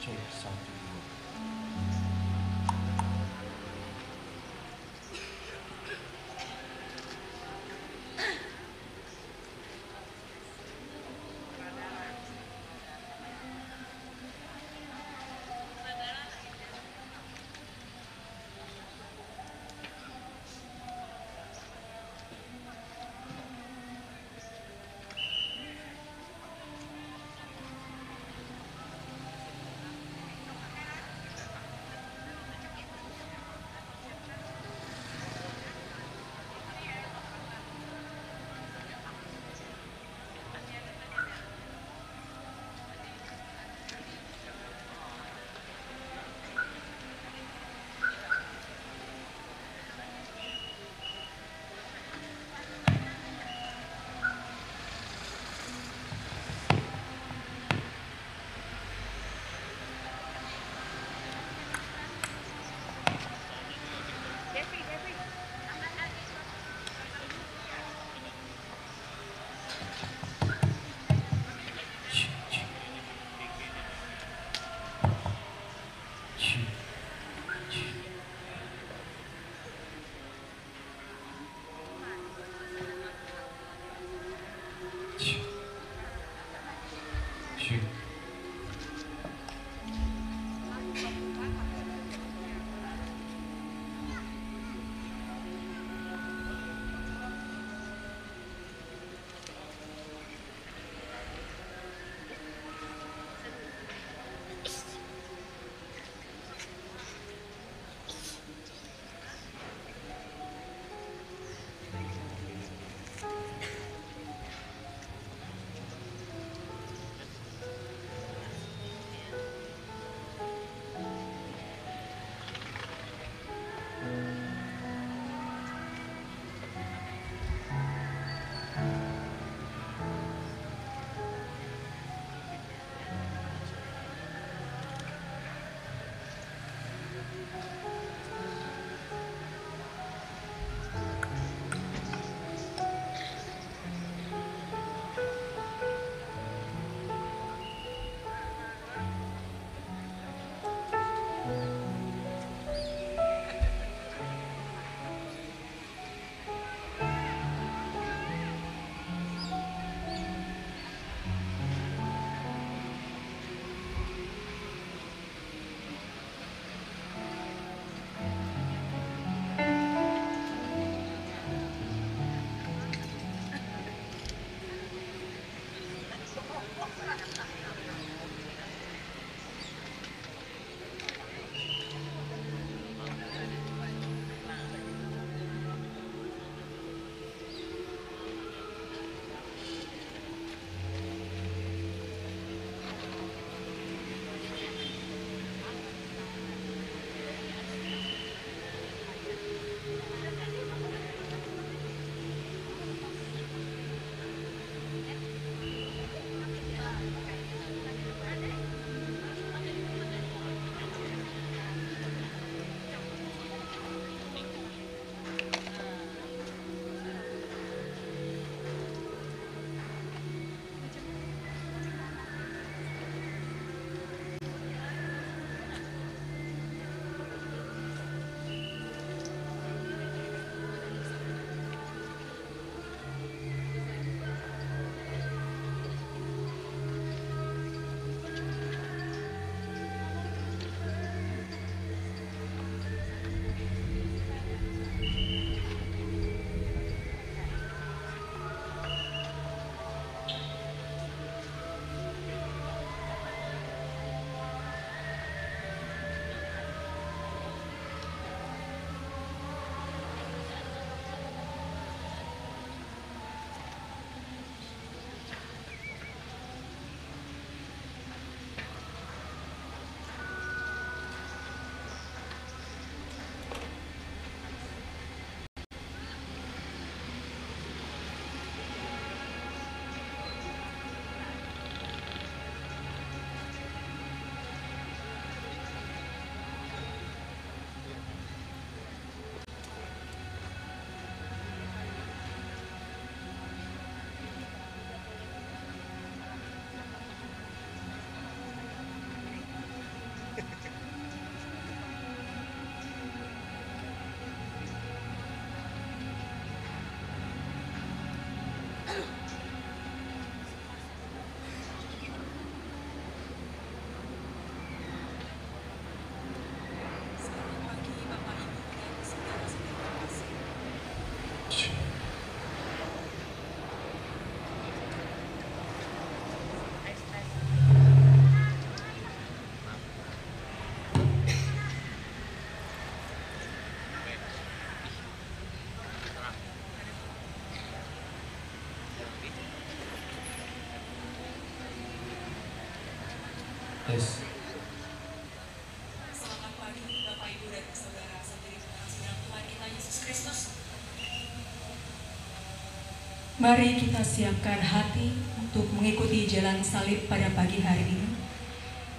Cek satu dua. Tes. Selamat pagi Bapak Ibu dan saudara-saudari pengasih Tuhan kita Yesus Kristus. Mari kita siapkan hati untuk mengikuti jalan salib pada pagi hari ini.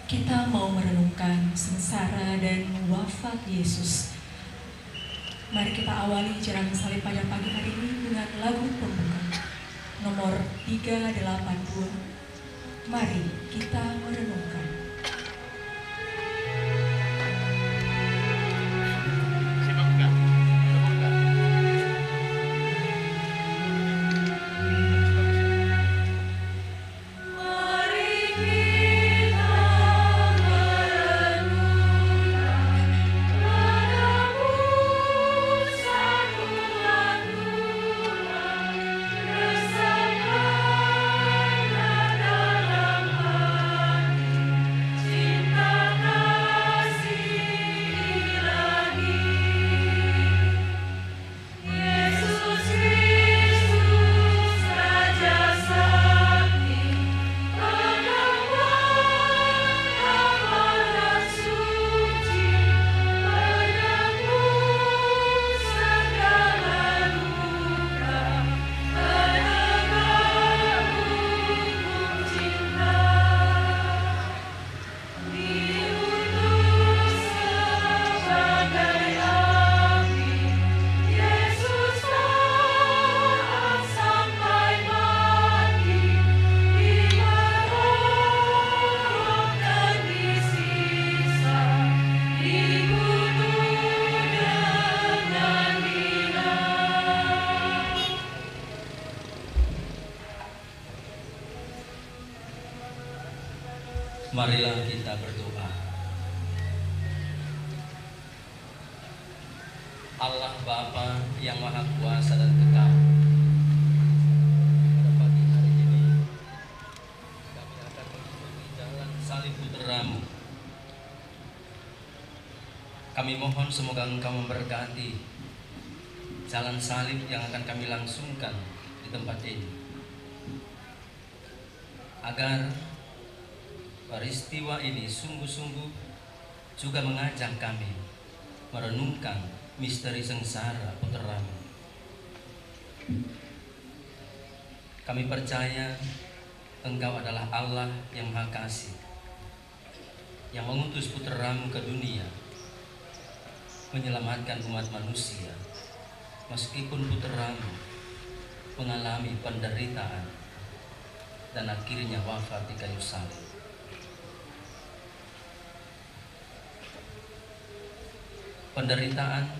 Kita mau merenungkan sengsara dan wafat Yesus. Mari kita awali jalan salib pada pagi hari ini dengan lagu pembuka nomor 382. Mari kita merenungkan. Marilah kita berdoa. Allah Bapa yang Maha Kuasa dan Kekal, pada pagi hari ini kami akan mengikuti jalan salib Putra-Mu. Kami mohon semoga Engkau memberkati jalan salib yang akan kami langsungkan di tempat ini, agar peristiwa ini sungguh-sungguh juga mengajak kami merenungkan misteri sengsara Putra-Mu. Kami percaya Engkau adalah Allah yang Maha Kasih, yang mengutus Putra-Mu ke dunia menyelamatkan umat manusia, meskipun Putra-Mu mengalami penderitaan dan akhirnya wafat di kayu salib. Penderitaan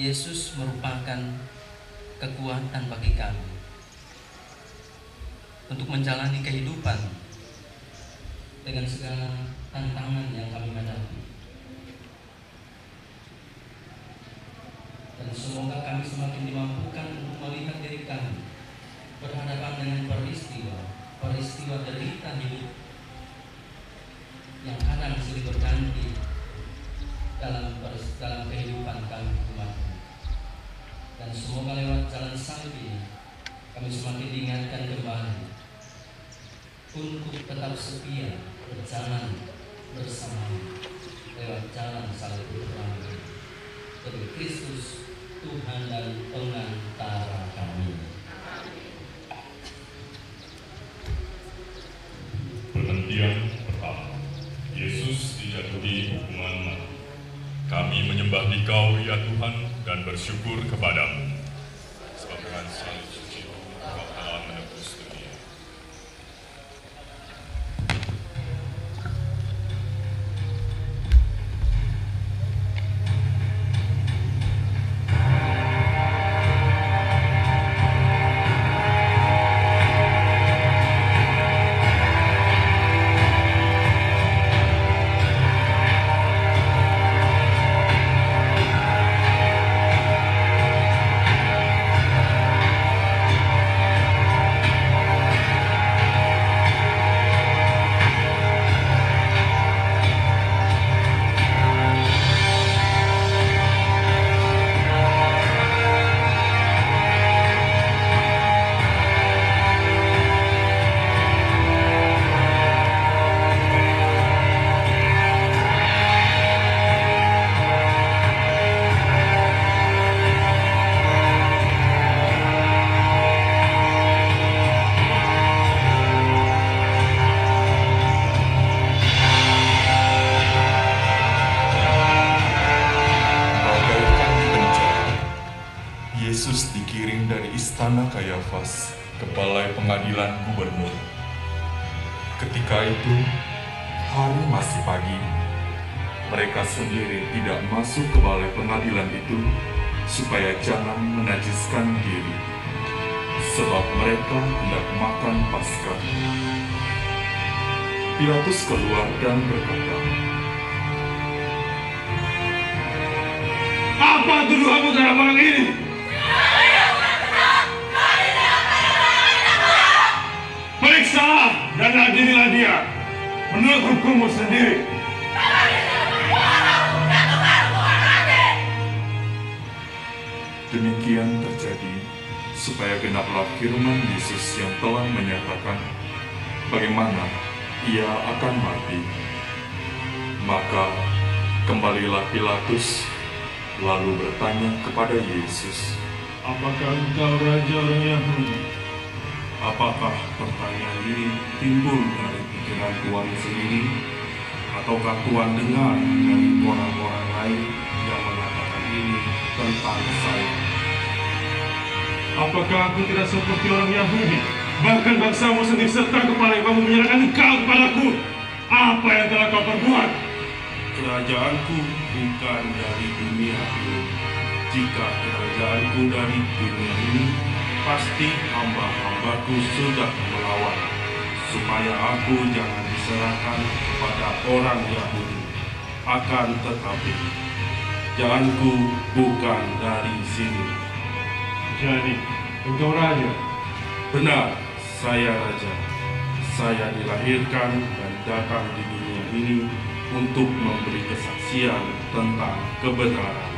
Yesus merupakan kekuatan bagi kami untuk menjalani kehidupan dengan segala tantangan yang kami hadapi. Dan semoga kami semakin dimampukan untuk melihat diri kami berhadapan dengan peristiwa derita hidup yang kadang silih berganti dalam kehidupan kami umat-Mu. Dan semoga lewat jalan salib ini kami semakin diingatkan kembali untuk tetap setia berjalan bersama-Mu lewat jalan salib Putra-Mu demi Kristus Tuhan dan pengantara kami. Perhentian pertama, Yesus dijatuhi hukuman mati. Kami menyembah Dikau ya Tuhan dan bersyukur kepadamu, sebab dengan salib suci Engkau telah menebus dunia. istana Kayafas ke balai pengadilan gubernur. Ketika itu, hari masih pagi. Mereka sendiri tidak masuk ke balai pengadilan itu supaya jangan menajiskan diri, sebab mereka hendak makan Paskah. Pilatus keluar dan berkata, "Apa tuduhanmu terhadap orang ini?" "Periksalah dan adililah dia menurut hukummu sendiri." Demikian terjadi supaya genaplah firman Yesus yang telah menyatakan bagaimana ia akan mati. Maka kembalilah Pilatus lalu bertanya kepada Yesus, "Apakah engkau raja orang Yahudi?" Apakah pertanyaan ini timbul dari pikiran Tuhan sendiri, ataukah Tuhan dengar dari orang-orang lain yang mengatakan ini tentang saya? Apakah aku tidak seperti orang Yahudi? Bahkan bangsamu sendiri serta kepala kamu menyerahkan engkau kepadaku. Apa yang telah kau perbuat? Kerajaanku bukan dari dunia ini. Jika kerajaanku dari dunia ini, pasti hamba-hambaku sudah melawan, supaya aku jangan diserahkan kepada orang Yahudi. Akan tetapi, jalanku bukan dari sini. Jadi, engkau raja? Benar, saya raja. Saya dilahirkan dan datang di dunia ini untuk memberi kesaksian tentang kebenaran.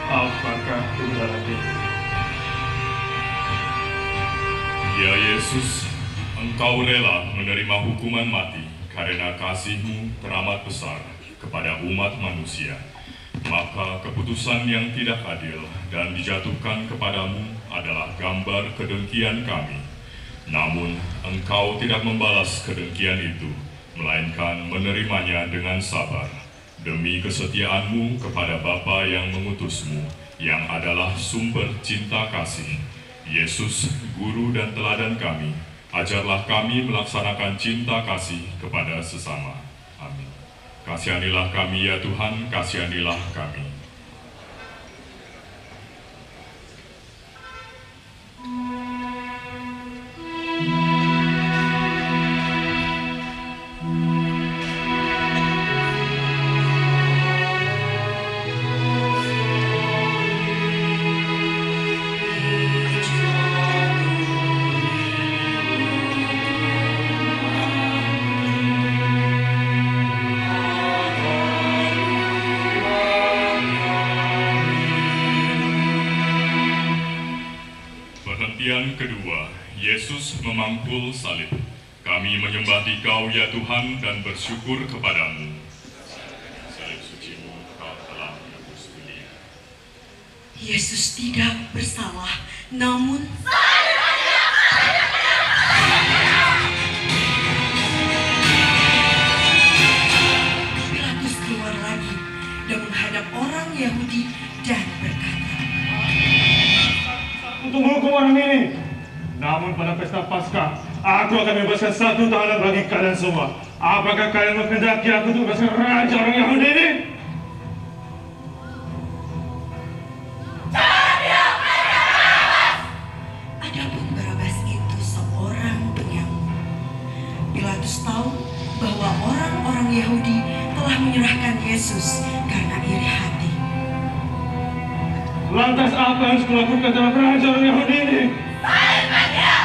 Apakah kebenaran itu? "Ya Yesus, Engkau rela menerima hukuman mati karena kasih-Mu teramat besar kepada umat manusia. Maka keputusan yang tidak adil dan dijatuhkan kepadamu adalah gambar kedengkian kami. Namun Engkau tidak membalas kedengkian itu, melainkan menerimanya dengan sabar. Demi kesetiaan-Mu kepada Bapa yang mengutus-Mu, yang adalah sumber cinta kasih. Yesus, Guru dan teladan kami, ajarlah kami melaksanakan cinta kasih kepada sesama. Amin. Kasihanilah kami ya Tuhan, kasihanilah kami. Perhentian kedua, Yesus memangkul salib. Kami menyembah Dikau ya Tuhan dan bersyukur kepadamu. Salib suci-Mu Kau telah menebus dunia. Yesus tidak bersalah, namun Pilatus keluar lagi dan menghadap orang Yahudi dan berkata, "Untuk menghukum orang ini. Namun pada pesta Paskah, aku akan membebaskan satu tahanan bagi kalian semua. Apakah kalian menghendaki aku untuk membebaskan raja orang Yahudi ini?" adapun Barabas itu seorang penyamun. Pilatus tahu bahwa orang-orang Yahudi telah menyerahkan Yesus karena iri hati. Lantas apa yang harus kulakukan terhadap raja orang Yahudi ini? Salibkan dia!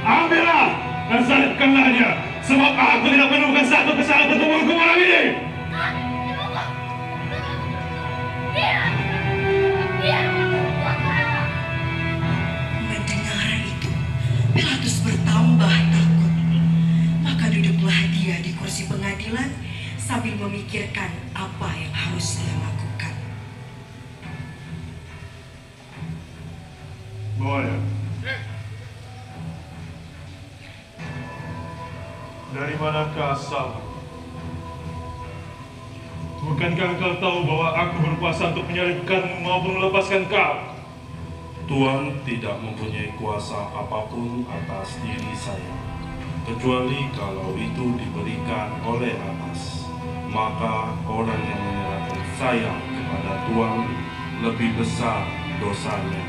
Ambillah dan salibkanlah dia, sebab aku tidak menemukan satu kesalahan untuk menghukum orang ini. Mendengar itu, Pilatus bertambah takut. Maka duduklah dia di kursi pengadilan sambil memikirkan apa yang harus dia lakukan. Boya, dari manakah asalmu? Bukankah engkau tahu bahwa aku berkuasa untuk menyalibkanmu maupun melepaskan kau? Tuhan tidak mempunyai kuasa apapun atas diri saya, kecuali kalau itu diberikan oleh atas. Maka orang yang menyerahkan saya kepada Tuhan lebih besar dosanya.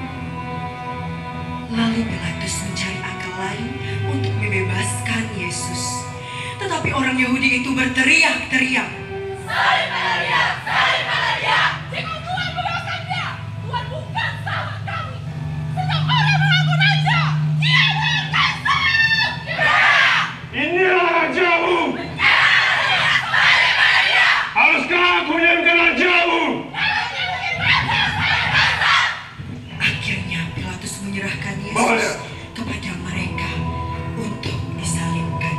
Lalu Pilatus mencari akal lain untuk membebaskan Yesus. Tetapi orang Yahudi itu berteriak-teriak, "Salibkanlah dia! Salibkanlah dia! Jika Tuhan membebaskan dia, Tuhan bukan sahabat kami. Seseorang mengaku raja, dia bukan salib! Inilah rajamu! Haruskah aku menyalibkan rajamu? Akhirnya Pilatus menyerahkan Bawa Yesus dia. kepada mereka untuk disalibkan.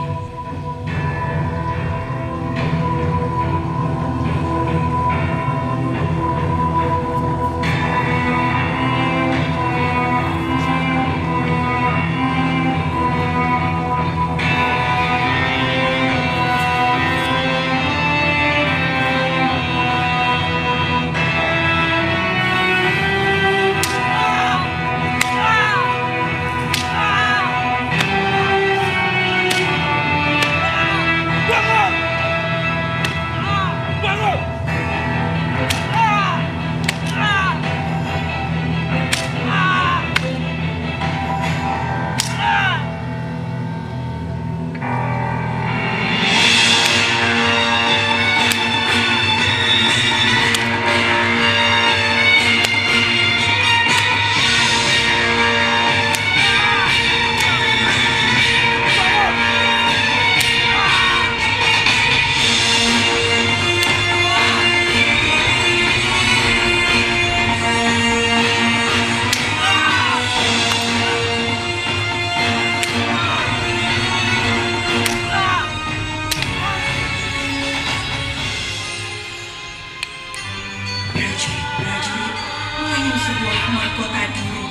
Prajurit-prajurit mengayun sebuah mahkota duri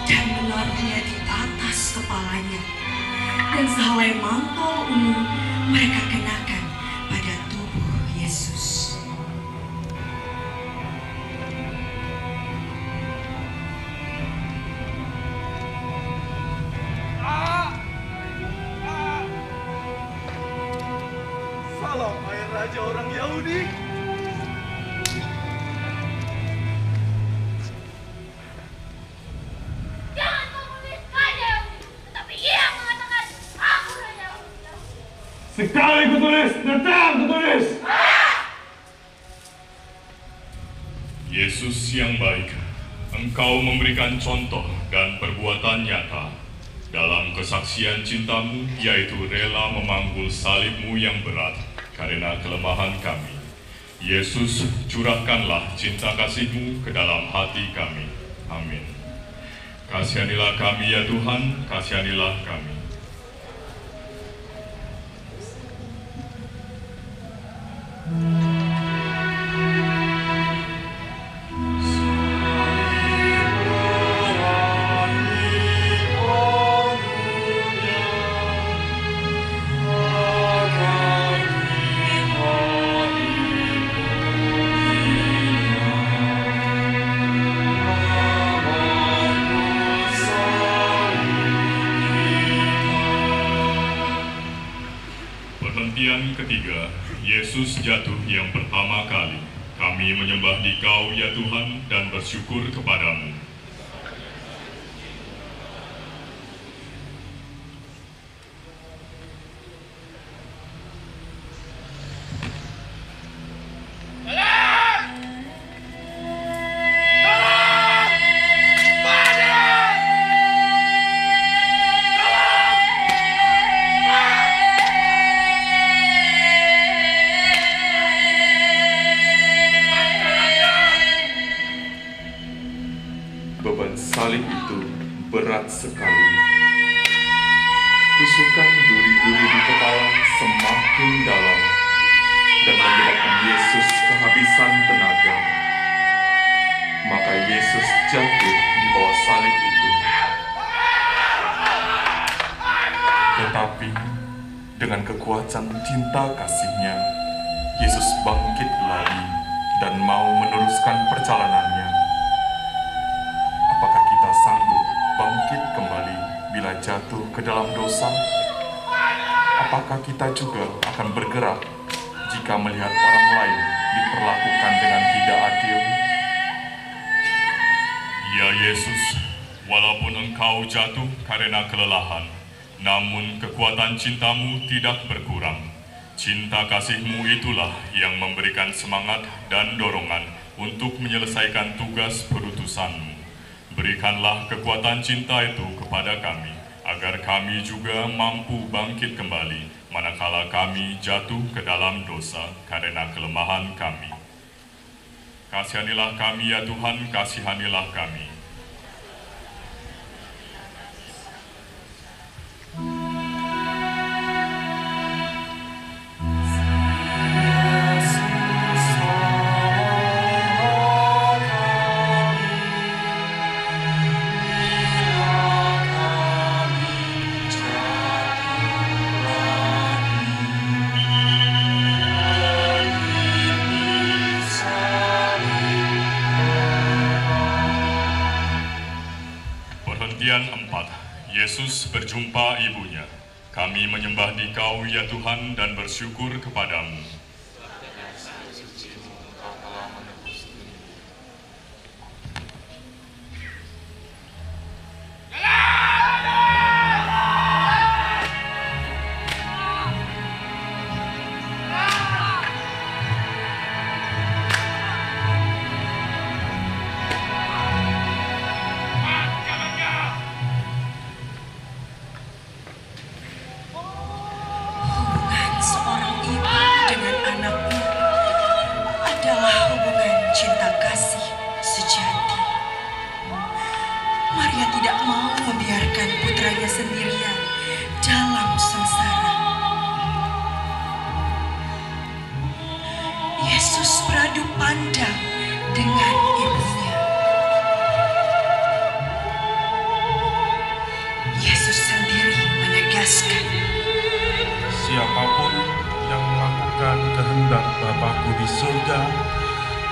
dan menaruhnya di atas kepalanya. Dan sehelai mantel ungu mereka kenakan pada tubuh Yesus. Salam, hai raja orang Yahudi. Jangan kau menulis raja Yahudi, tetapi ia mengatakan aku raja Yahudi. Sekali kutulis, datang kutulis! Yesus yang baik, Engkau memberikan contoh dan perbuatan nyata dalam kesaksian cintamu, yaitu rela memanggul salibmu yang berat karena kelemahan kami. Yesus, curahkanlah cinta kasih-Mu ke dalam hati kami. Amin. Kasihanilah kami ya Tuhan, kasihanilah kami. Perhentian ketiga, Yesus jatuh yang pertama kali. Kami menyembah Dikau ya Tuhan dan bersyukur kepadamu. Beban salib itu berat sekali. Tusukan duri-duri di kepala semakin dalam dan menyebabkan Yesus kehabisan tenaga. Maka Yesus jatuh di bawah salib itu. Tetapi dengan kekuatan cinta kasih-Nya, Yesus bangkit lagi dan mau meneruskan perjalanannya. Apakah kita sanggup bangkit kembali bila jatuh ke dalam dosa? Apakah kita juga akan bergerak jika melihat orang lain diperlakukan dengan tidak adil? Ya Yesus, walaupun engkau jatuh karena kelelahan, namun kekuatan cintamu tidak berkurang. Cinta kasihmu itulah yang memberikan semangat dan dorongan untuk menyelesaikan tugas perutusanmu. Berikanlah kekuatan cinta itu kepada kami, agar kami juga mampu bangkit kembali manakala kami jatuh ke dalam dosa karena kelemahan kami. Kasihanilah kami ya Tuhan, kasihanilah kami. Perhentian 4. Yesus berjumpa ibunya. Kami menyembah Dikau ya Tuhan dan bersyukur kepadamu. Siapapun yang melakukan kehendak Bapa-Ku di surga,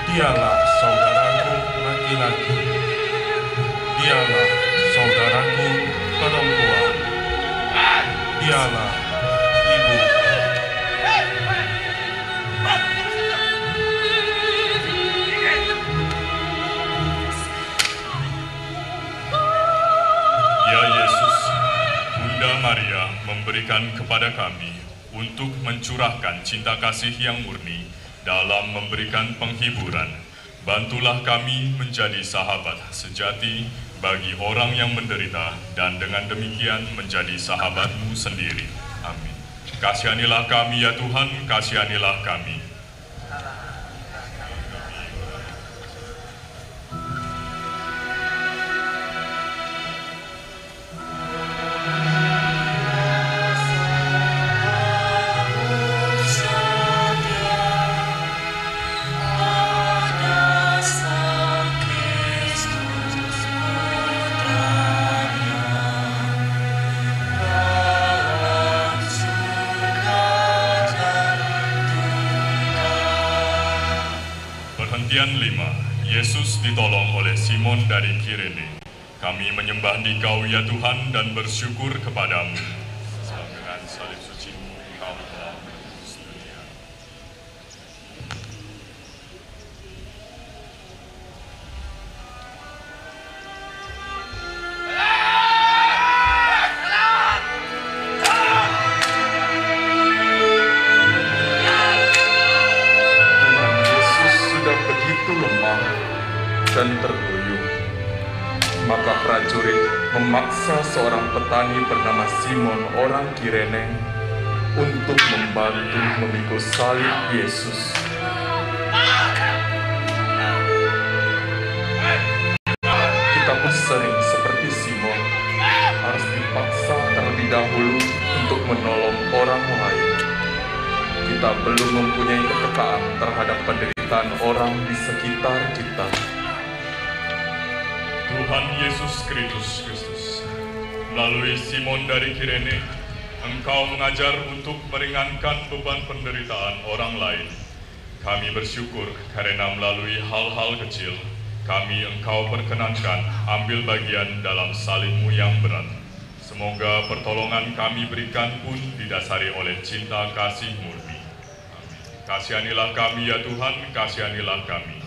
dialah saudaraku laki-laki, dialah saudaraku perempuan, dialah ibu. Ya Yesus, Bunda Maria memberikan kepada kami untuk mencurahkan cinta kasih yang murni dalam memberikan penghiburan. Bantulah kami menjadi sahabat sejati bagi orang yang menderita dan dengan demikian menjadi sahabat-Mu sendiri. Amin. Kasihanilah kami ya Tuhan, kasihanilah kami. Perhentian 5. Yesus ditolong oleh Simon dari Kirene. Kami menyembah Dikau ya Tuhan dan bersyukur kepadamu. Sebab dengan salib suci-Mu Engkau telah menebus dunia. Dan terguyur. Maka prajurit memaksa seorang petani bernama Simon orang Kirene untuk membantu memikul salib Yesus. Kita pun sering seperti Simon, harus dipaksa terlebih dahulu untuk menolong orang lain. Kita belum mempunyai kepekaan terhadap penderitaan orang di sekitar kita. Tuhan Yesus Kristus, melalui Simon dari Kirene, Engkau mengajar untuk meringankan beban penderitaan orang lain, Kami bersyukur karena melalui hal-hal kecil, kami Engkau perkenankan ambil bagian dalam salib-Mu yang berat. Semoga pertolongan kami berikan pun didasari oleh cinta kasih murni. Amin. Kasihanilah kami ya Tuhan, kasihanilah kami.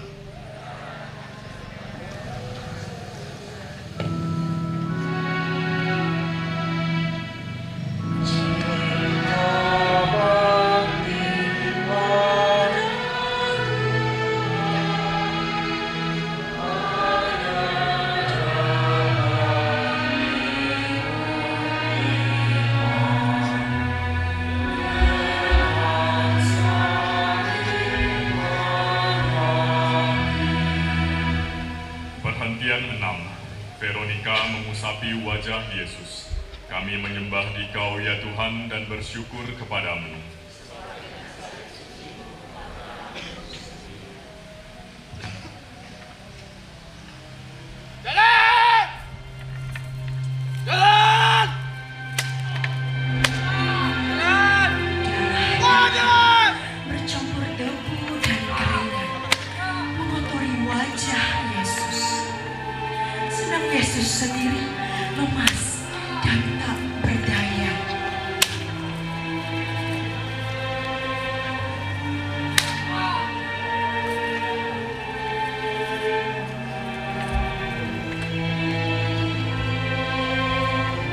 Veronika mengusapi wajah Yesus. Kami menyembah Dikau ya Tuhan dan bersyukur kepadamu. Jalan! Jalan! Jalan! Jalan! Bercampur debu dan keringat mengotori wajah Yesus. Sedang Yesus sendiri lemas dan tak berdaya.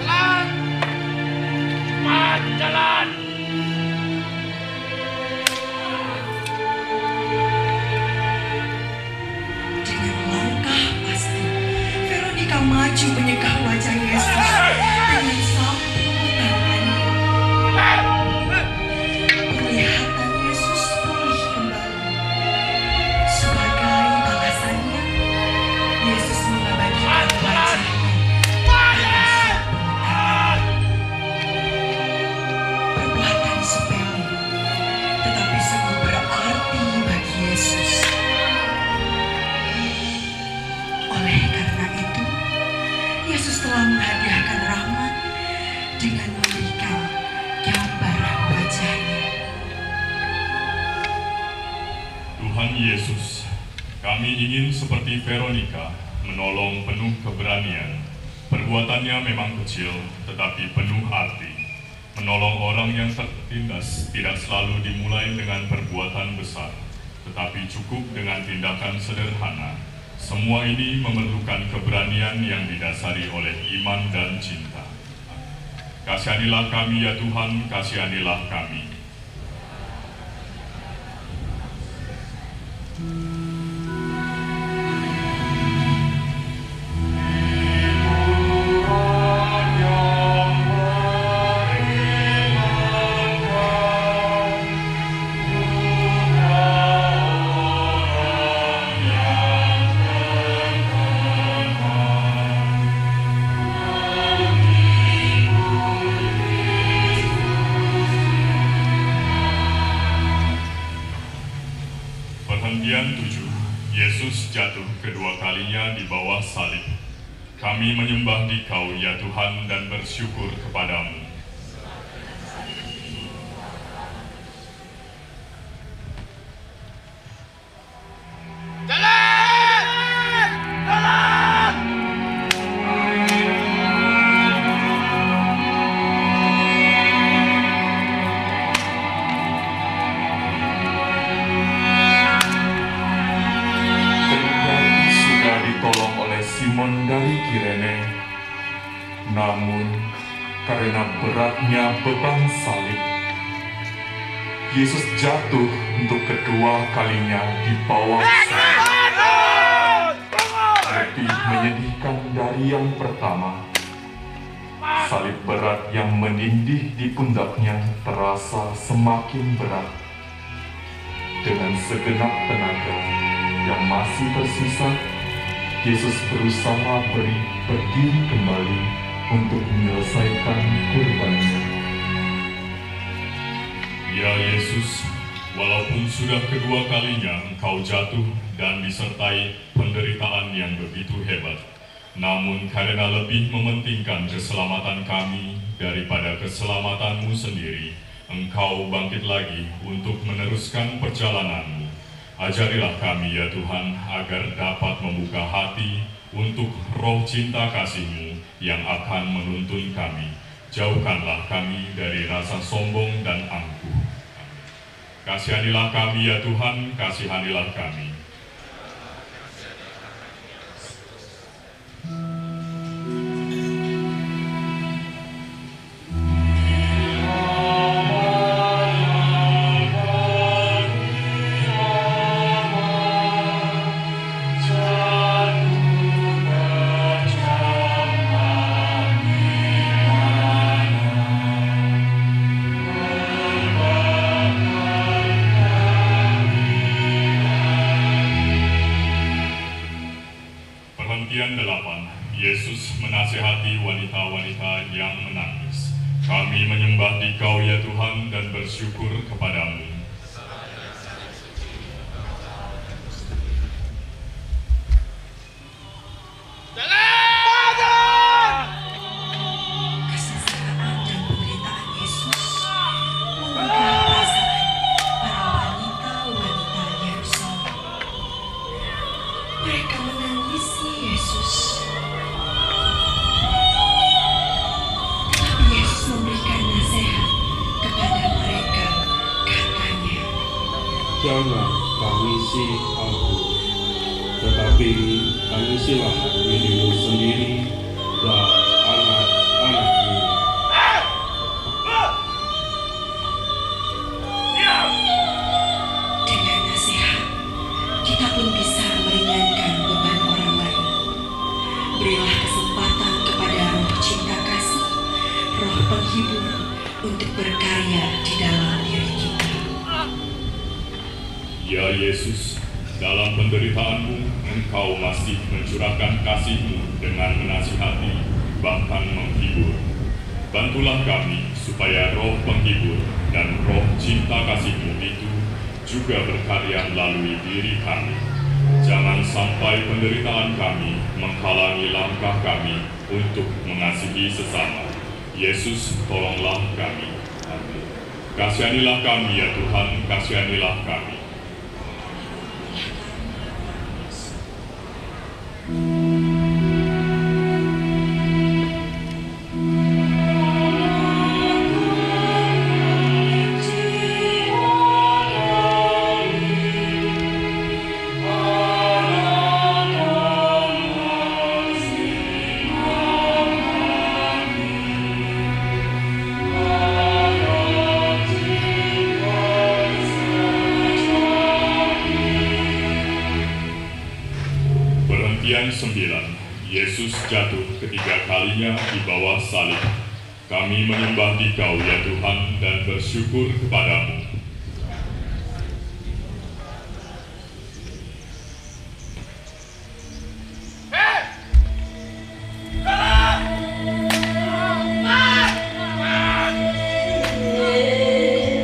Jalan! Cepat jalan! Dengan langkah pasti, Veronika maju menyegah wajah Yesus dengan sapu tangannya. Penglihatan Yesus pulih kembali. Sebagai balasannya, Yesus mengabadikan wajahnya dengan sapu tangan. Perbuatan sepele, tetapi sungguh berarti bagi Yesus. Oleh karena itu, Yesus telah menghadiahkan rahmat dengan memberikan gambar wajahnya. Tuhan Yesus, kami ingin seperti Veronika, menolong penuh keberanian. Perbuatannya memang kecil, tetapi penuh arti. Menolong orang yang tertindas tidak selalu dimulai dengan perbuatan besar, tetapi cukup dengan tindakan sederhana. Semua ini memerlukan keberanian yang didasari oleh iman dan cinta. Kasihanilah kami ya Tuhan, kasihanilah kami. Perhentian 7. Yesus jatuh kedua kalinya di bawah salib. Kami menyembah Dikau ya Tuhan dan bersyukur kepadamu. Jalan! Jalan! Sudah ditolong oleh Simon dari Kirene, namun karena beratnya beban salib, Yesus jatuh untuk kedua kalinya di bawah salib. Lebih menyedihkan dari yang pertama, salib berat yang menindih di pundaknya terasa semakin berat. Dengan segenap tenaga yang masih tersisa, Yesus berusaha berdiri kembali untuk menyelesaikan kurbannya. Ya Yesus, walaupun sudah kedua kalinya Engkau jatuh dan disertai penderitaan yang begitu hebat, namun karena lebih mementingkan keselamatan kami daripada keselamatanmu sendiri, Engkau bangkit lagi untuk meneruskan perjalananmu. Ajarilah kami ya Tuhan, agar dapat membuka hati untuk roh cinta kasih-Mu yang akan menuntun kami. Jauhkanlah kami dari rasa sombong dan angkuh. Kasihanilah kami ya Tuhan, kasihanilah kami. Perhentian 8. Yesus menasihati wanita-wanita yang menangis. Kami menyembah Dikau ya Tuhan dan bersyukur kepadamu. Kesengsaraan dan penderitaan Yesus mengubah perasaan para wanita-wanita Yerusalem. Mereka menangisi Yesus. Tetapi Yesus memberikan nasihat kepada mereka, katanya, Jangan tangisi aku, tetapi tangisilah dirimu sendiri dan anak-anakmu. dengan nasihat, kita pun bisa meringankan beban orang lain. Berilah kesempatan kepada roh cinta kasih, roh penghibur untuk berkarya di dalam diri kita. Ya Yesus, dalam penderitaanmu, Engkau masih mencurahkan kasih-Mu dengan menasihati, bahkan menghibur. Bantulah kami supaya roh penghibur dan roh cinta kasih-Mu itu juga berkarya melalui diri kami. Jangan sampai penderitaan kami menghalangi langkah kami untuk mengasihi sesama. Yesus, tolonglah kami. Amin. Kasihanilah kami ya Tuhan, kasihanilah kami. Perhentian 9. Yesus jatuh ketiga kalinya di bawah salib. Kami menyembah Dikau ya Tuhan dan bersyukur kepadamu.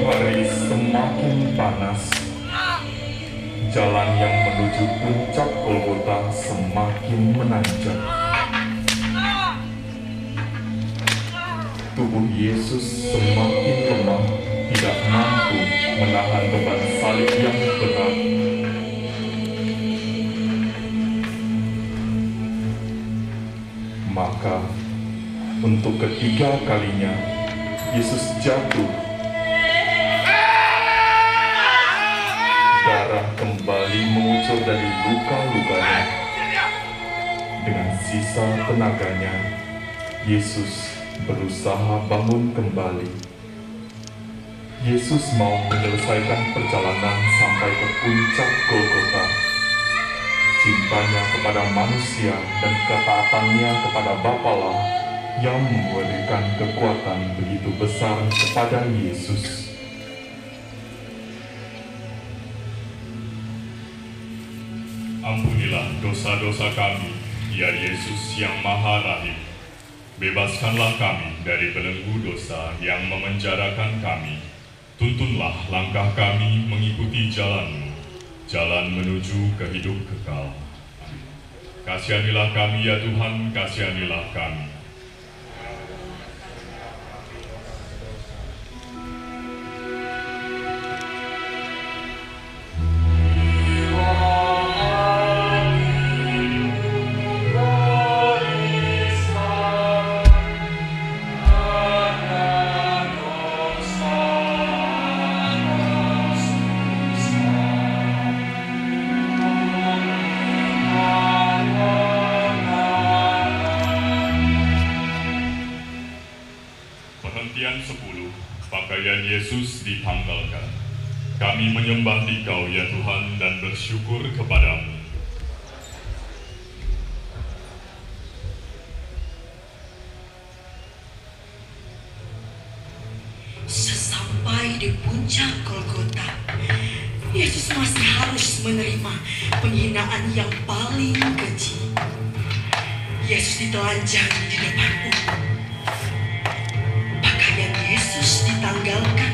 Hari semakin panas. Jalan yang menuju puncak Golgota semakin menanjak. Tubuh Yesus semakin lemah, tidak mampu menahan beban salib yang berat. Maka, untuk ketiga kalinya, Yesus jatuh. Darah kembali mengucur dari luka-lukanya. Dengan sisa tenaganya, Yesus berusaha bangun kembali. Yesus mau menyelesaikan perjalanan sampai ke puncak Golgota. Cintanya kepada manusia dan ketaatannya kepada Bapalah yang memberikan kekuatan begitu besar kepada Yesus. Ampunilah dosa-dosa kami, ya Yesus yang Maha Rahim. Bebaskanlah kami dari belenggu dosa yang memenjarakan kami. Tuntunlah langkah kami mengikuti jalan-Mu, jalan menuju ke hidup kekal. Kasihanilah kami ya Tuhan, kasihanilah kami. Perhentian 10, pakaian Yesus ditanggalkan. Kami menyembah Dikau ya Tuhan dan bersyukur kepadamu. Sesampai di puncak Golgota, Yesus masih harus menerima penghinaan yang paling keji. Yesus ditelanjang di depan umum. Pakaian Yesus ditanggalkan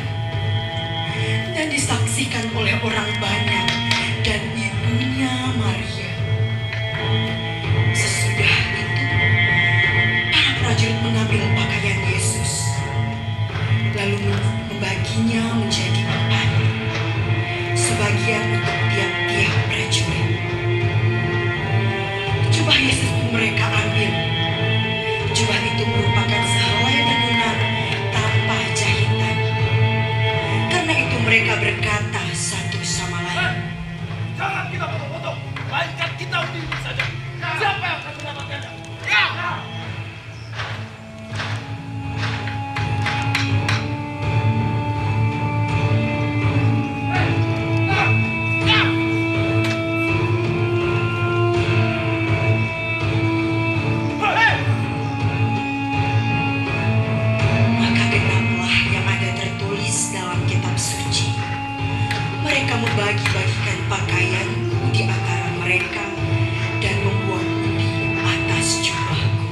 dan disaksikan oleh orang banyak dan ibunya Maria. Sesudah itu, para prajurit mengambil pakaian Yesus, lalu membaginya menjadi 4, sebagian untuk tiap-tiap prajurit. Jubah Yesus pun mereka ambil. Jubah itu merupakan sehelai tenun tanpa jahitan. Karena itu mereka berkata satu sama lain, Jangan kita potong-potong, melainkan kita undi saja. Siapa yang akan mendapatkannya? Ya! maka genaplah yang ada tertulis dalam kitab suci. Mereka membagi-bagikan pakaian di antara mereka dan membuat undi atas jubahku.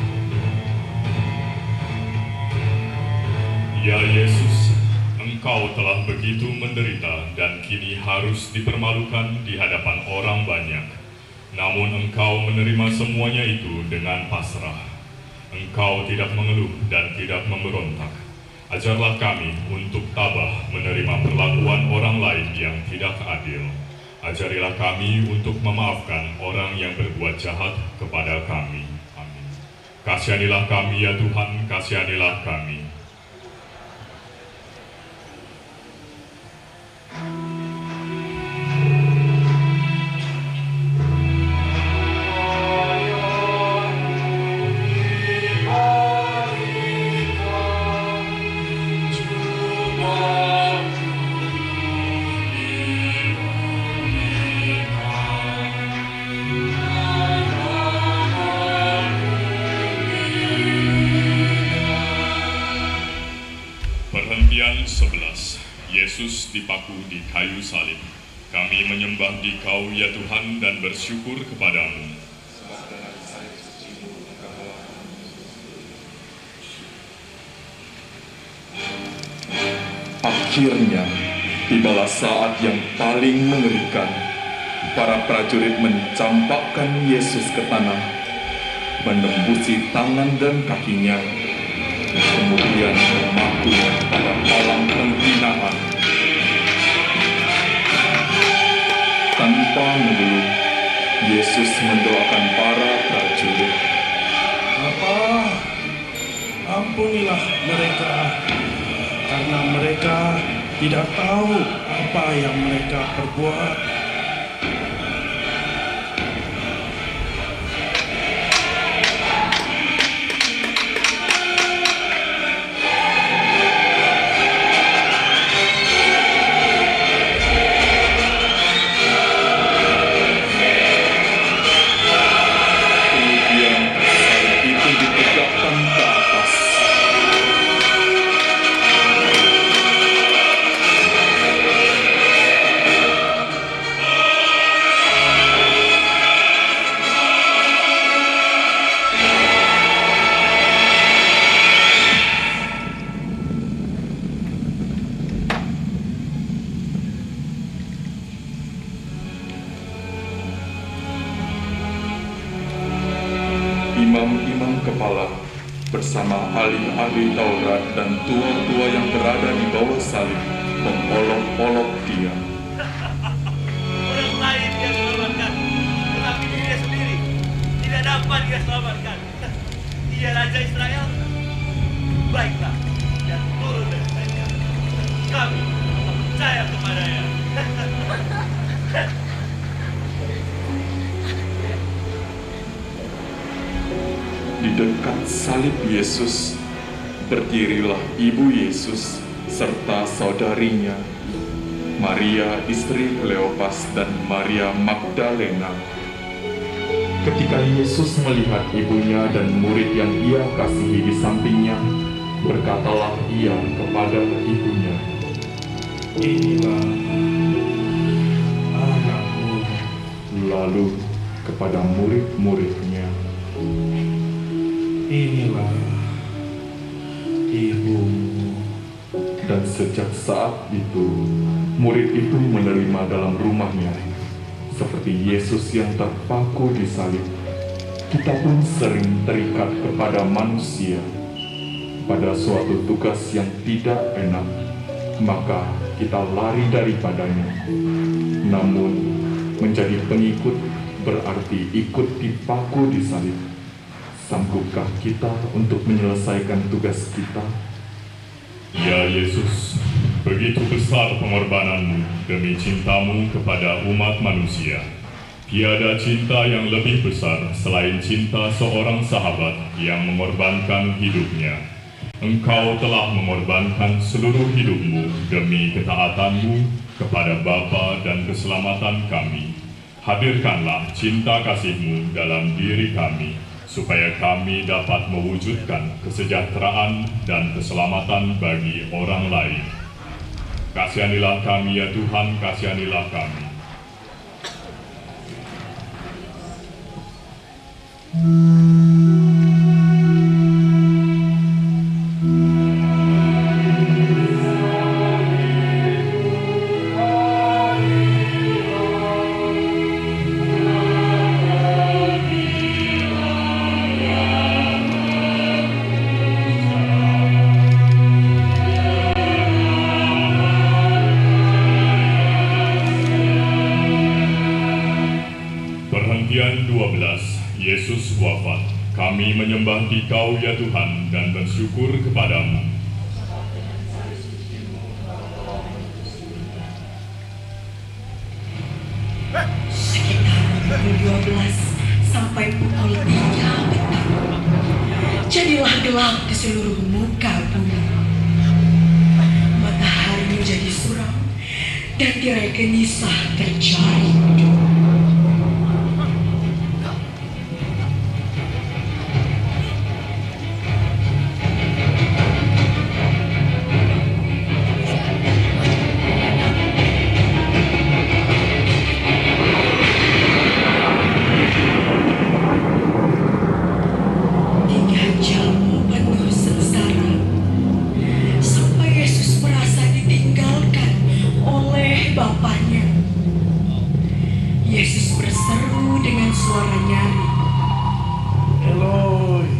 Ya Yesus, Engkau telah begitu menderita dan kini harus dipermalukan di hadapan orang banyak. Namun Engkau menerima semuanya itu dengan pasrah. Engkau tidak mengeluh dan tidak memberontak. Ajarlah kami untuk tabah menerima perlakuan orang lain yang tidak adil. Ajarilah kami untuk memaafkan orang yang berbuat jahat kepada kami. Amin. Kasihanilah kami ya Tuhan, kasihanilah kami. Perhentian 11. Yesus dipaku di kayu salib. Kami menyembah Dikau ya Tuhan dan bersyukur kepadamu. Akhirnya, tibalah saat yang paling mengerikan. Para prajurit mencampakkan Yesus ke tanah, menembusi tangan dan kakinya, kemudian memaku pada palang penghinaan. Tanpa mengeluh, Yesus mendoakan para prajurit. Bapa, ampunilah mereka, karena mereka tidak tahu apa yang mereka perbuat. Kemudian salib itu ditegakkan ke atas. Imam-imam kepala bersama ahli-ahli Taurat dan tua-tua yang berada di bawah salib mengolok-olok dia. Orang lain dia selamatkan, tetapi dia sendiri tidak dapat dia selamatkan. Dia Raja Israel. Baiklah, dia turun dari mereka. Kami percaya kepadanya. Di dekat salib Yesus berdirilah ibu Yesus serta saudarinya, Maria istri Kleopas dan Maria Magdalena. Ketika Yesus melihat ibunya dan murid yang ia kasihi di sampingnya, berkatalah ia kepada ibunya, "Inilah anakmu." Lalu kepada murid-muridnya, "Inilah ibumu." Dan sejak saat itu, murid itu menerima dalam rumahnya. Seperti Yesus yang terpaku di salib, kita pun sering terikat kepada manusia. Pada suatu tugas yang tidak enak, maka kita lari daripadanya. Namun, menjadi pengikut berarti ikut dipaku di salib. Sanggupkah kita untuk menyelesaikan tugas kita? Ya Yesus, begitu besar pengorbananmu demi cintamu kepada umat manusia. Tiada cinta yang lebih besar selain cinta seorang sahabat yang mengorbankan hidupnya. Engkau telah mengorbankan seluruh hidupmu demi ketaatanmu kepada Bapa dan keselamatan kami. Hadirkanlah cinta kasih-Mu dalam diri kami, supaya kami dapat mewujudkan kesejahteraan dan keselamatan bagi orang lain. Kasihanilah kami ya Tuhan, kasihanilah kami. Perhentian 12, Yesus wafat. Kami menyembah Dikau ya Tuhan dan bersyukur kepadamu. Sekitar pukul 12 sampai pukul 3 petang, jadilah gelap di seluruh muka bumi. Matahari menjadi suram dan tirai gelisah terjadi. Yesus berseru dengan suara nyaring, "Eloi,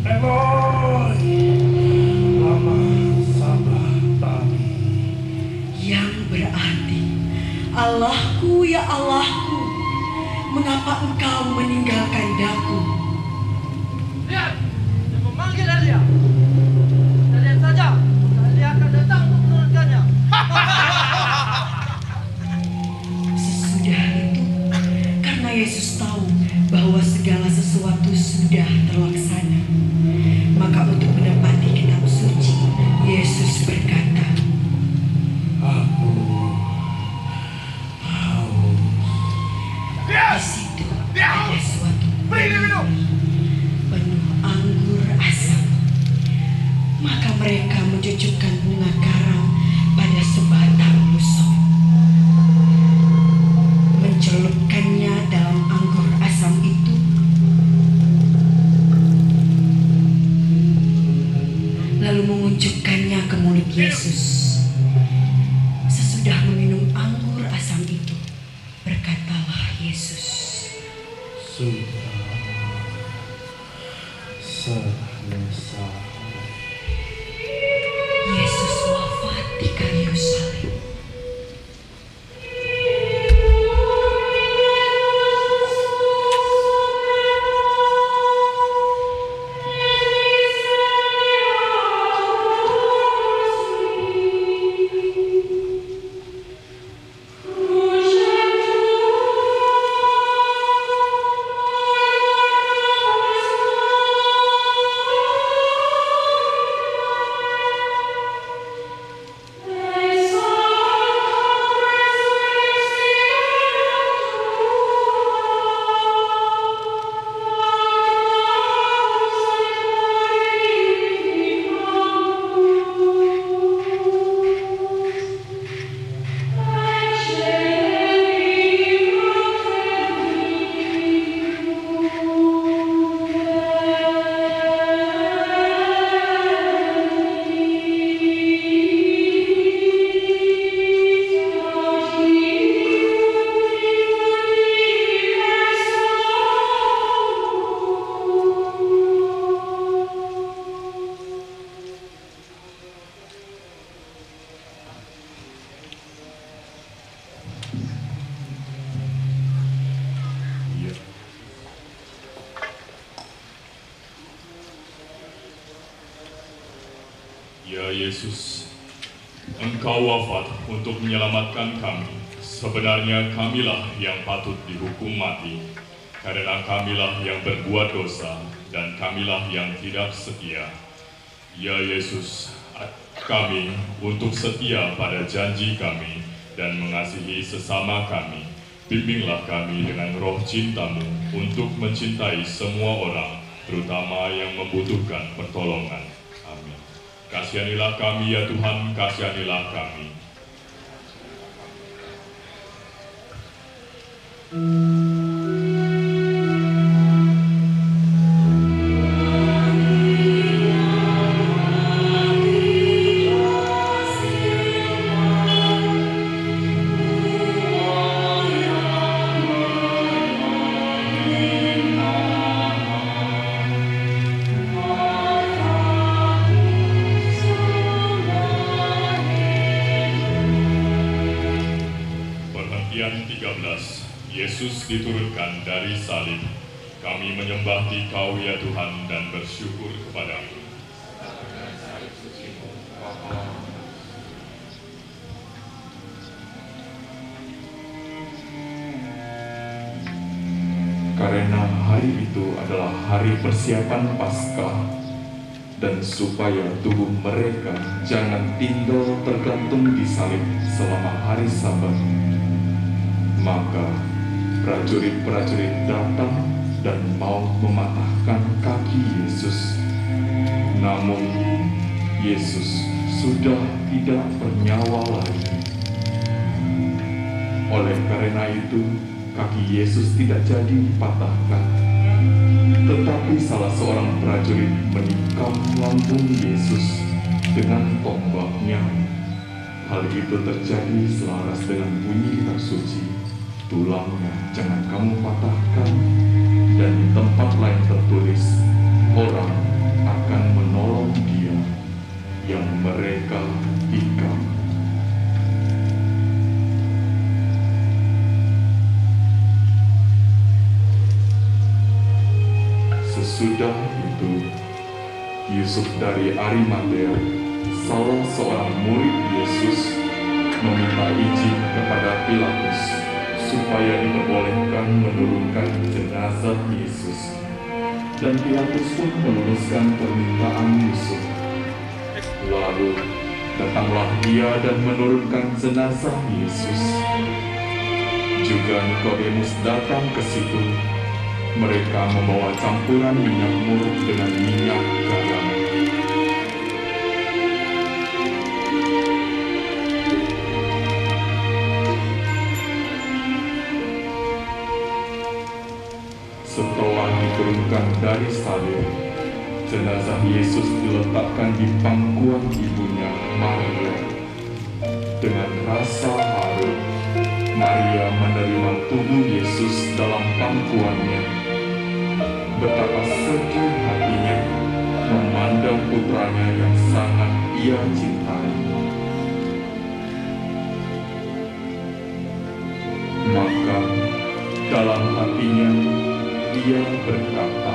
Eloi, lama sabachthani," yang berarti, Allahku ya Allahku, mengapa engkau meninggalkan daku? Lihat, dia memanggil Elia. Kita lihat saja, Elia akan datang untuk menurunkannya. Sesudah itu, karena Yesus tahu bahwa segala sesuatu sudah terlaksana, maka untuk menepati kitab suci, Yesus berkata, "Aku haus." di situ ada suatu Minum. penuh anggur asam. Maka mereka mencucukkan bunga karang pada sebatang lusuk, mencelupkannya dalam anggur asam itu, lalu mengunjukkannya ke mulut Yesus. Sesudah meminum anggur asam itu, berkatalah Yesus, Sudah selesai. Yesus wafat di kayu salib. Ya Yesus, Engkau wafat untuk menyelamatkan kami. Sebenarnya kamilah yang patut dihukum mati, karena kamilah yang berbuat dosa dan kamilah yang tidak setia. Ya Yesus, kami untuk setia pada janji kami dan mengasihi sesama kami. Bimbinglah kami dengan roh cinta-Mu untuk mencintai semua orang, terutama yang membutuhkan pertolongan. Amin. Kasihanilah kami ya Tuhan, kasihanilah kami. Yesus diturunkan dari salib. Kami menyembah Dikau ya Tuhan dan bersyukur kepadamu. Karena hari itu adalah hari persiapan Paskah, dan supaya tubuh mereka jangan tinggal tergantung di salib selama hari Sabat, maka prajurit-prajurit datang dan mau mematahkan kaki Yesus. Namun Yesus sudah tidak bernyawa lagi. Oleh karena itu, kaki Yesus tidak jadi dipatahkan. Tetapi salah seorang prajurit menikam lambung Yesus dengan tombaknya. Hal itu terjadi selaras dengan bunyi kitab suci, tulangnya jangan kamu patahkan, dan di tempat lain tertulis, orang akan menolong dia yang mereka tikam. Sesudah itu, Yusuf dari Arimatea, salah seorang murid Yesus, meminta izin kepada Pilatus supaya diperbolehkan menurunkan jenazah Yesus. Dan Pilatus pun meluluskan permintaan Yusuf. Lalu datanglah dia dan menurunkan jenazah Yesus. Juga Nikodemus datang ke situ. Mereka membawa campuran minyak mur dengan minyak garam. Setelah diturunkan dari salib, jenazah Yesus diletakkan di pangkuan ibunya Maria. Dengan rasa haru, Maria menerima tubuh Yesus dalam pangkuannya. Betapa sedih hatinya memandang putranya yang sangat ia cintai. Maka dalam hatinya ia berkata,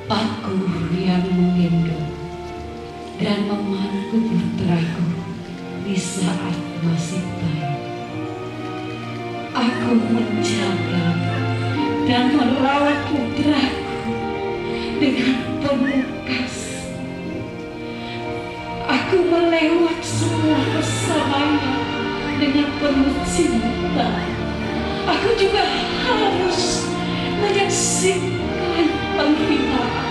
Aku yang menggendong dan memangku putraku di saat masih bayi. Aku menjaga dan merawat putraku dengan penuh kasih. Aku melewat semua bersamanya dengan penuh cinta. Aku juga harus menyaksikan penghinaan,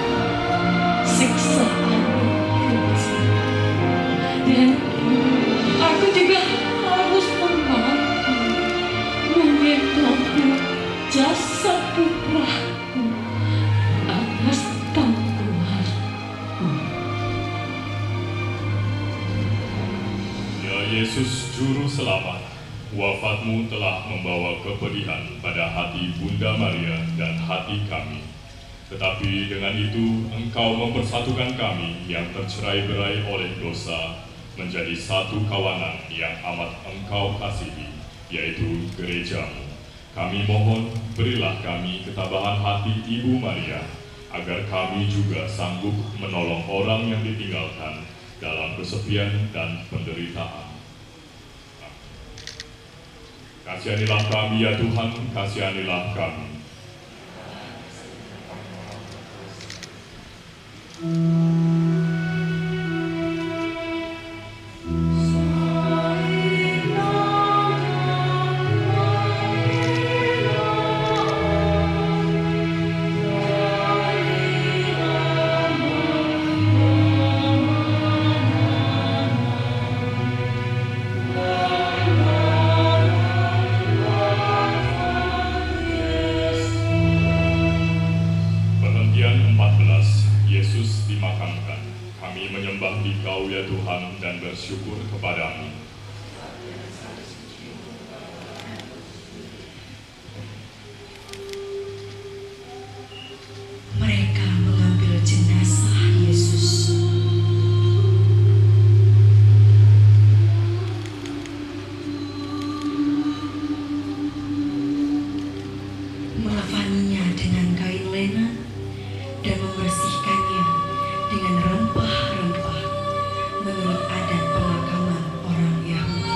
siksaan, keji, dan aku juga harus mengendong jasad putraku atas tanggunganku. Ya Yesus Juru Selamat, wafatmu telah membawa kepedihan pada hati Bunda Maria dan hati kami. Tetapi dengan itu, Engkau mempersatukan kami yang tercerai-berai oleh dosa menjadi satu kawanan yang amat Engkau kasihi, yaitu gereja-Mu. Kami mohon, berilah kami ketabahan hati Ibu Maria, agar kami juga sanggup menolong orang yang ditinggalkan dalam kesepian dan penderitaan. Kasihanilah kami ya Tuhan, kasihanilah kami. Bersyukur kepadamu. Mereka mengambil jenazah Yesus. Mengafaninya dengan kain lena dan membersihkannya dengan rempah-rempah menurut adat pemakaman orang Yahudi.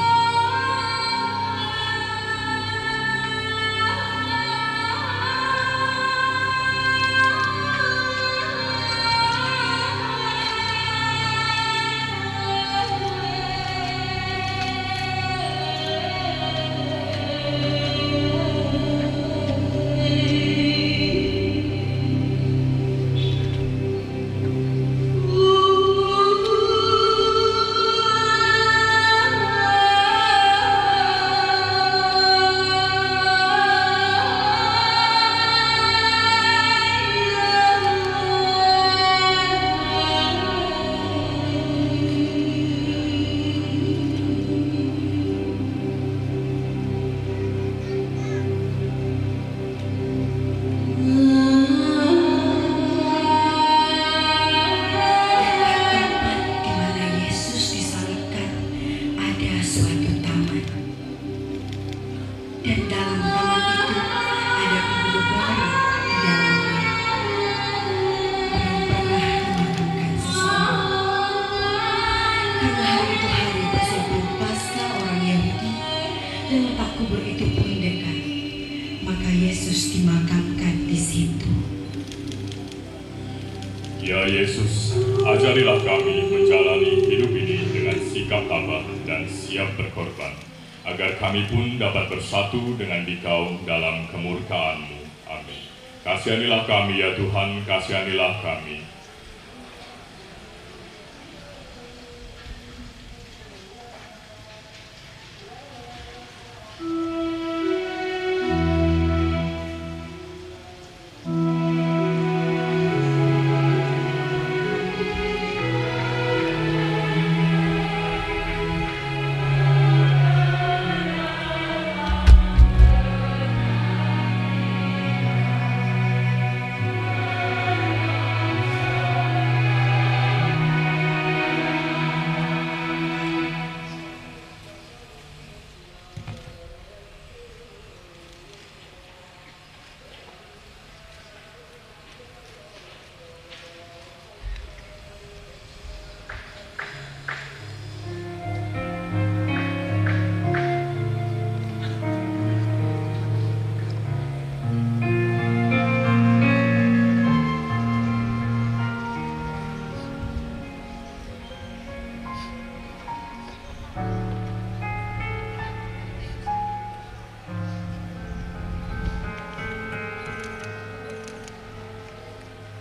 Ya Yesus, ajarilah kami menjalani hidup ini dengan sikap tabah dan siap berkorban, agar kami pun dapat bersatu dengan Dikau dalam kemurkaan-Mu. Amin. Kasihanilah kami ya Tuhan, kasihanilah kami.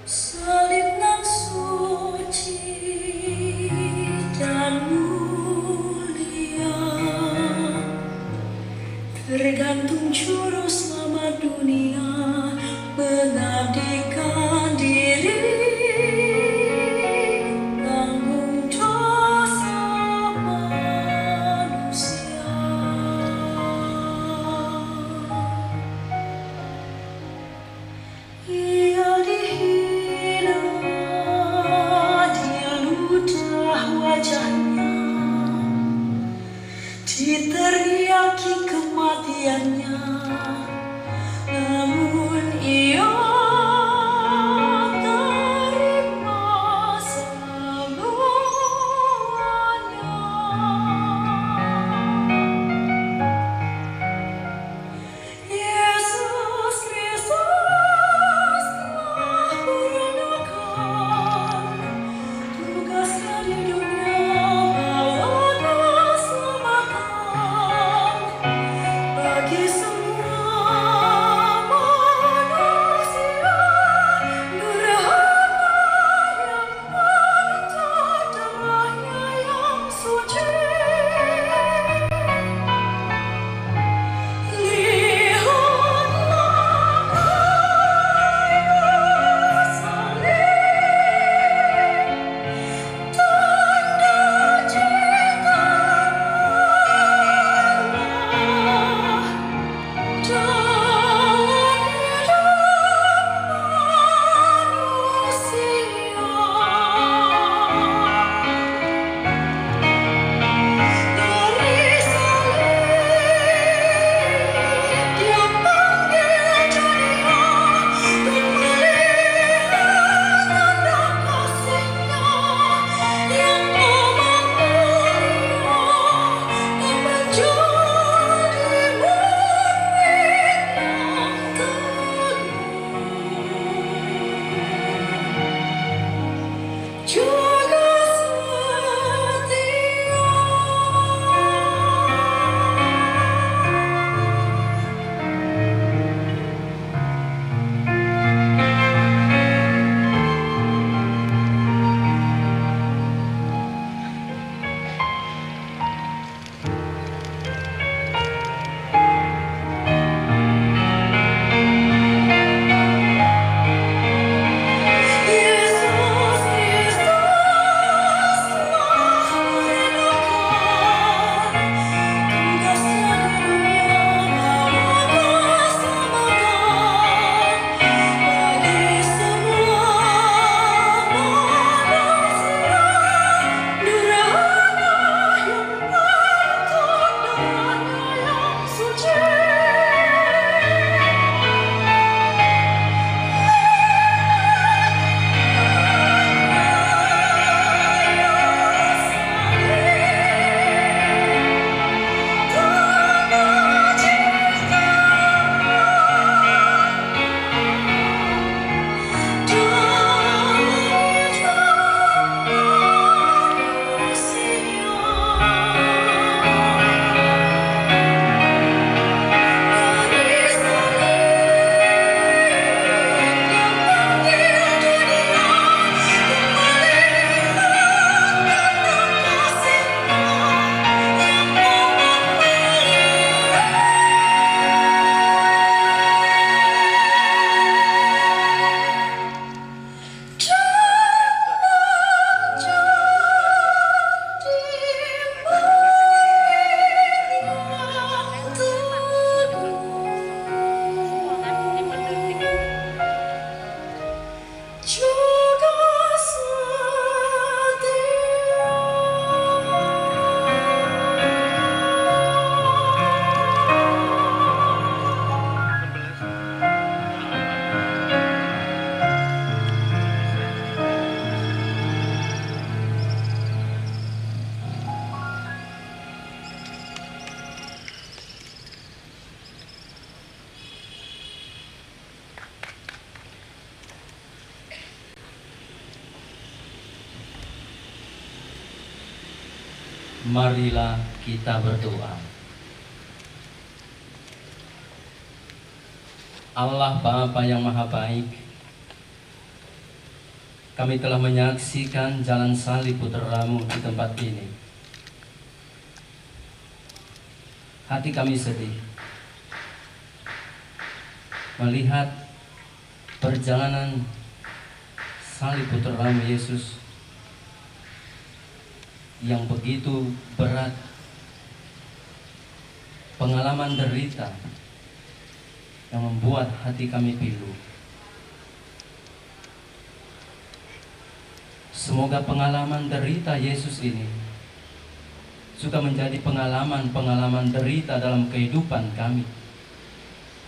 Salib nan suci dan mulia, tergantung juru selamat dunia, mengabdikan diri, tanggung dosa manusia. Ia dihina, diludah wajahnya, diteriaki kematiannya, namun Marilah kita berdoa. Allah Bapa yang Maha Baik, kami telah menyaksikan jalan salib Putra-Mu di tempat ini. Hati kami sedih melihat perjalanan salib Putra-Mu Yesus yang begitu berat, pengalaman derita yang membuat hati kami pilu. Semoga pengalaman derita Yesus ini juga menjadi pengalaman-pengalaman derita dalam kehidupan kami,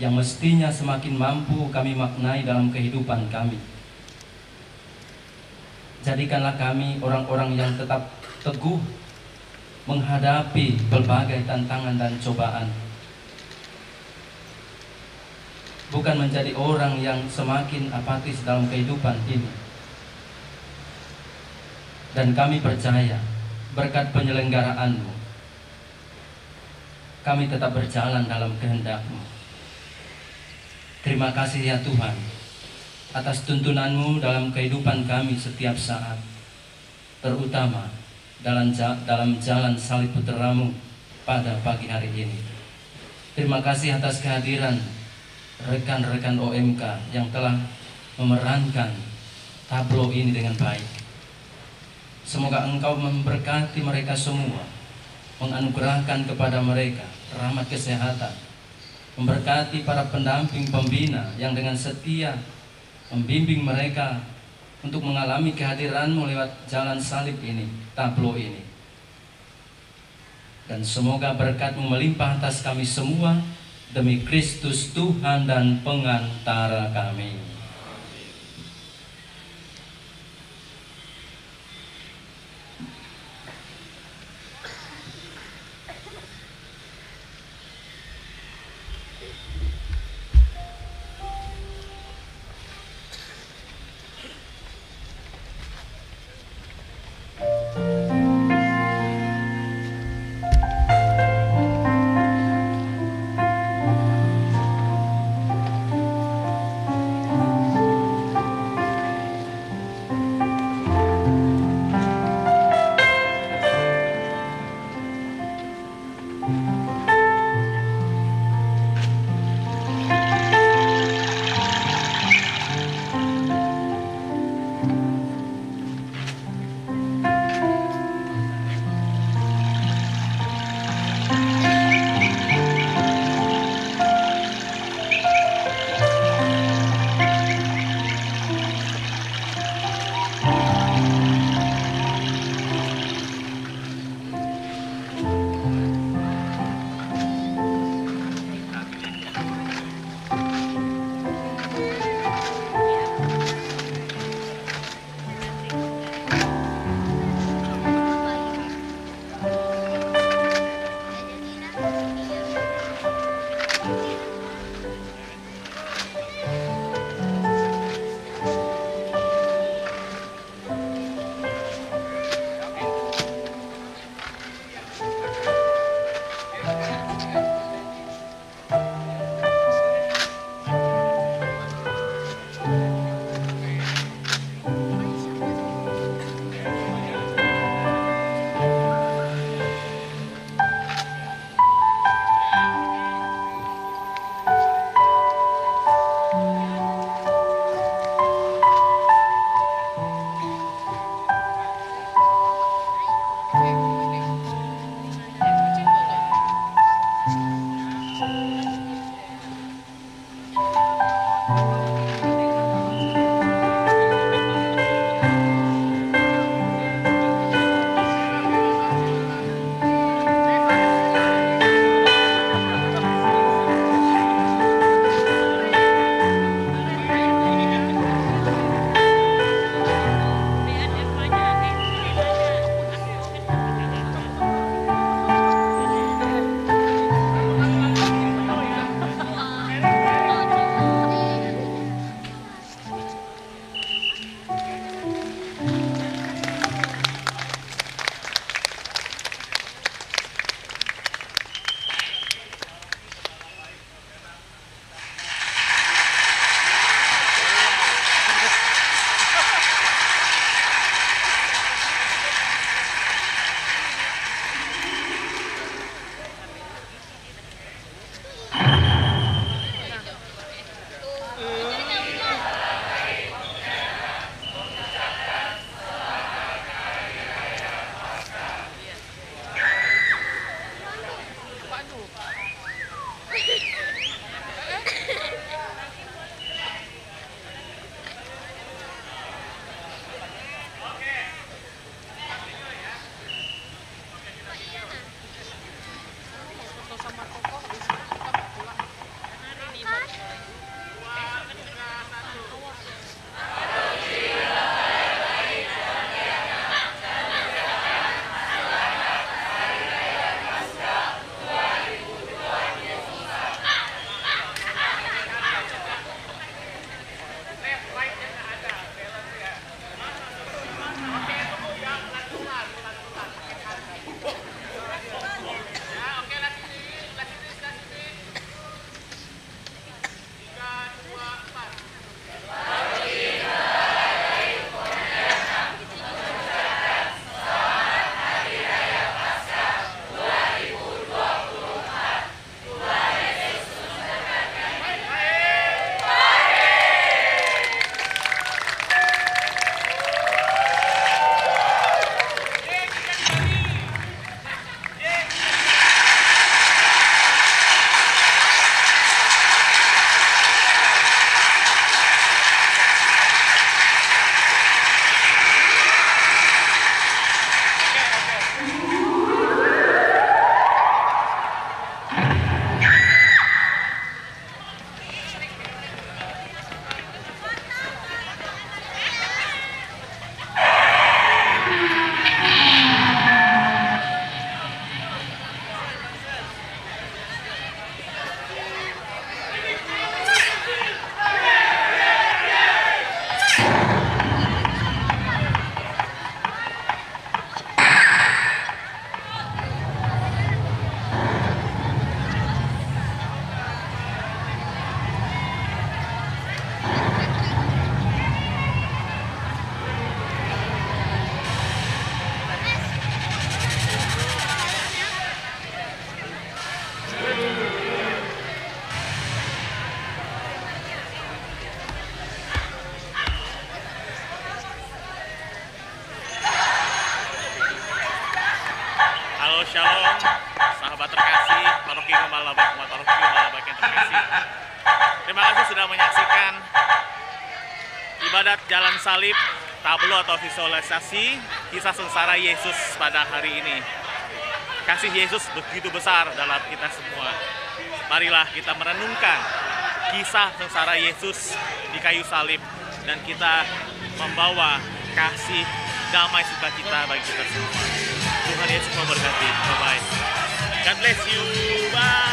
yang mestinya semakin mampu kami maknai dalam kehidupan kami. Jadikanlah kami orang-orang yang tetap teguh menghadapi berbagai tantangan dan cobaan, bukan menjadi orang yang semakin apatis dalam kehidupan ini. Dan kami percaya berkat penyelenggaraanmu, kami tetap berjalan dalam kehendak-Mu. Terima kasih ya Tuhan atas tuntunan-Mu dalam kehidupan kami setiap saat, terutama dalam jalan salib Putra-Mu pada pagi hari ini. Terima kasih atas kehadiran rekan-rekan OMK yang telah memerankan tablo ini dengan baik. Semoga Engkau memberkati mereka semua, menganugerahkan kepada mereka rahmat kesehatan, memberkati para pendamping pembina yang dengan setia membimbing mereka untuk mengalami kehadiran-Mu lewat jalan salib ini, tablo ini. Dan semoga berkat-Mu melimpah atas kami semua, demi Kristus Tuhan dan pengantara kami. Shalom, sahabat terkasih, paroki Gembala Baik, paroki Gembala Baik yang terkasih. Terima kasih sudah menyaksikan ibadat Jalan Salib, tablo atau visualisasi kisah sengsara Yesus pada hari ini. Kasih Yesus begitu besar dalam kita semua. Marilah kita merenungkan kisah sengsara Yesus di kayu salib dan kita membawa kasih damai sukacita bagi kita semua. Tuhan Yesus memberkati. Bye-bye. God bless you. Bye.